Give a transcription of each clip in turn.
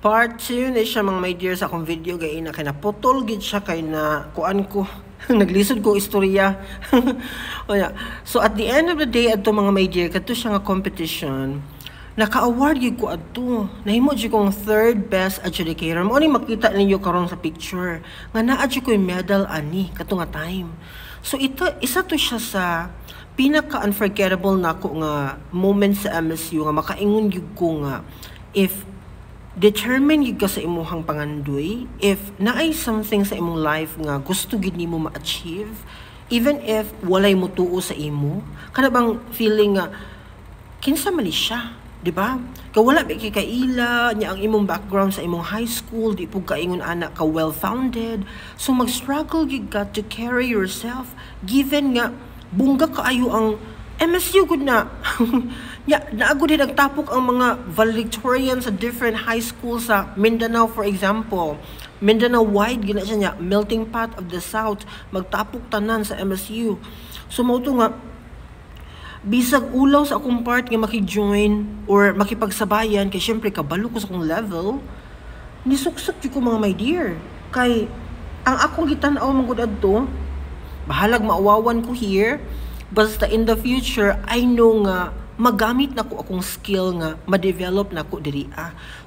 Part 2 na siya mga my dear sa akong video gay na kay naputol gid siya kay na kuan ko naglisod ko istorya. O yeah. So at the end of the day adto mga my dear kadto siya nga competition. Naka-award gid ko adto. Nahimo jud kong third best adjudicator. Mo ni makita ninyo karon sa picture nga naa jud ko yung medal ani kadto nga time. So ito isa to siya sa pinaka-unforgettable nako nga moment sa MSU nga makaingon gyud ko nga if determine gyud ka sa imuhang pangandoy, if naay something sa imong life nga gusto gid nimo ma-achieve, even if walay mo tuo sa imo, kana bang feeling nga kinsa man siya, di ba? Ka wala ba kay kaila nya ang imong background sa imong high school, di pug kaingon ana ka well-founded, so mag-struggle gyud ka to carry yourself given nga bungga kaayo ang MSU gud na. Ya, naagod din nagtapok ang mga valedictorian sa different high schools sa Mindanao, for example. Mindanao wide gina siya niya, melting pot of the South, magtapok tanan sa MSU. So mo to nga bisag ulaw sa akong part nga maki-join or makipagsabayan kay syempre kabalo ko sa akong level, nisuksok jud ko mga my dear. Kay ang akong gitan-aw mangud adto, bahalag maawawan ko here. Basta in the future, I know nga magamit na ko akong skill nga ma-develop na ko diri.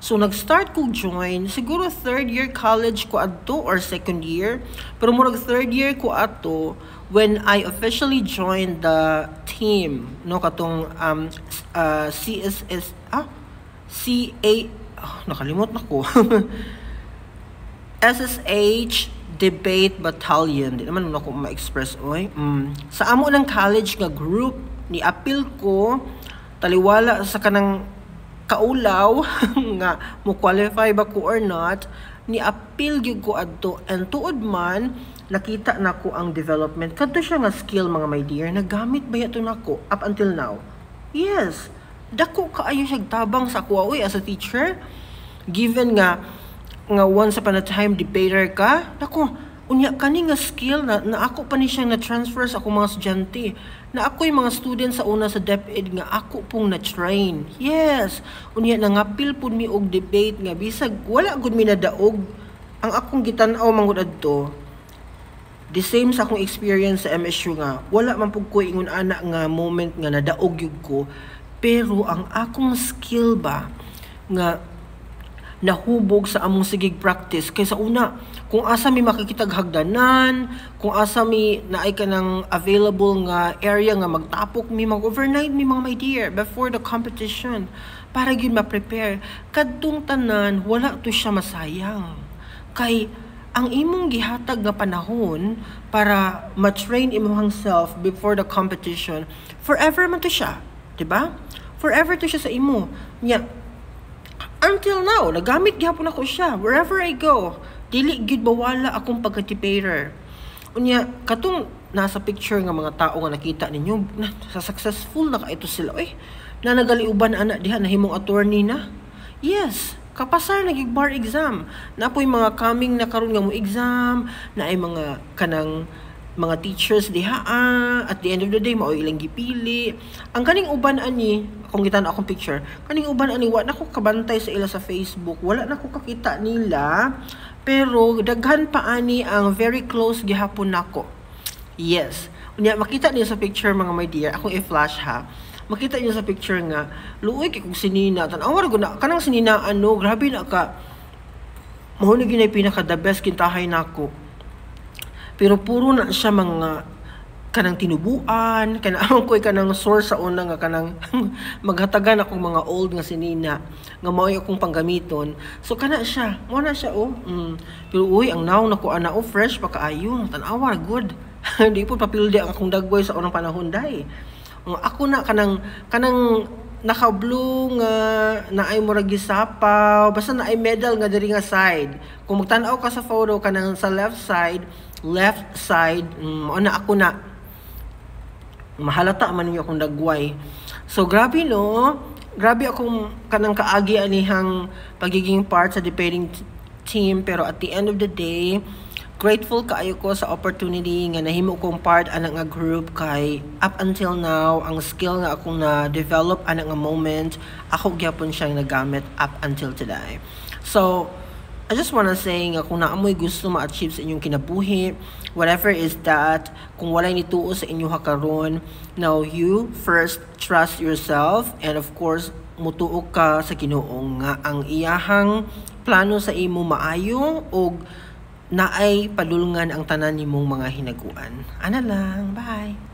So nag-start ko join, siguro third year college ko adto or second year. Pero murag third year ko adto when I officially joined the team, no katong nakalimot na ko. SSH Debate Battalion. Di naman ako ma-express oy. Sa amo ng college nga group ni apil ko taliwala sa kanang kaulaw nga mo qualify ba ko or not, ni apil gyud ko adto and tuod man nakita nako ang development kadto siya nga skill mga my dear nagamit ba yato nako up until now. Yes, dako kaayo siya tabang sa ako oy as a teacher given nga once upon a time debater ka, nako, unya kani nga skill na ako pa ni siya na-transfer sa akong mga estudyante. Na ako yung mga students sa una sa DepEd nga ako pong na-train. Yes, unya nangapil pud mi og debate nga bisag wala gud mi nadaog. Ang akong gitan-aw mangud adto. The same sa akong experience sa MSU nga, wala man pud ko ingon ana nga moment nga nadaog gyud ko. Pero ang akong skill ba nga nahubog sa among sigig practice kaysa una kung asa mi makikitag hagdanan, kung asa mi naay ka ng available nga area nga magtapok mi mag-overnight mi mga my dear before the competition para gyud ma-prepare kadtong tanan wala to siya masayang kay ang imong gihatag nga panahon para ma-train imong self before the competition forever man to siya, di ba? Forever to siya sa imo nya. Until now, nagamit gyapon ako siya wherever I go. Dili gyud bawala akong pagka-debater. Unya katong nasa picture nga mga tao nga nakita ninyo, sa successful na ito sila. Na nagaliuban ana diha nahimong attorney na. Yes, kapasar nagig bar exam. Napoy mga coming na karon nga mo exam, na ay mga kanang mga teachers diha at the end of the day mao ilang gipili. Ang kaning uban ani akong gitan akong picture, kaning uban ani wa nako kabantay sa ila sa Facebook, wala nako kakita nila, pero daghan pa ani ang very close gihapon nako. Yes, unya makita niyo sa picture mga my dear, akong i-flash ha. Makita niyo sa picture nga luoy kay kung sinina tan-awar gud na kanang sinina ano, grabe na ka. Mao ni ginay pinaka the best kintahay nako. Pero puro na siya mga kanang tinubuan, kanang ko'y kanang source sa una nga kanang maghatagan akong mga old nga sinina nga mao akong panggamiton. So kana siya, mo na siya Pero uy, ang naong nako ana fresh pa kaayo, tan-awar good. Di po papilde ang akong dagboy sa unang panahon dai. Ako na kanang naka-blue nga naay murag gisapaw, basta naay medal nga diri nga side. Kung magtan-aw ka sa photo kanang sa left side, na ako na mahalata man niyo akong dagway. So grabe no, grabe akong kanang kaagi anihang pagiging part sa debating team, pero at the end of the day grateful kaayo ko sa opportunity nga nahimo kong part ana nga group kay up until now ang skill nga akong na develop ana nga moment ako gyapon siyang nagamit up until today. So I just wanna say nga kung naamoy gusto ma-achieve sa inyong kinabuhi, whatever is that, kung walay nituo sa inyo karon, now you first trust yourself and of course mutuo ka sa Ginoo nga ang iyahang plano sa imo maayo og naay padulngan ang tanan nimong mga hinaguan. Ana lang, bye.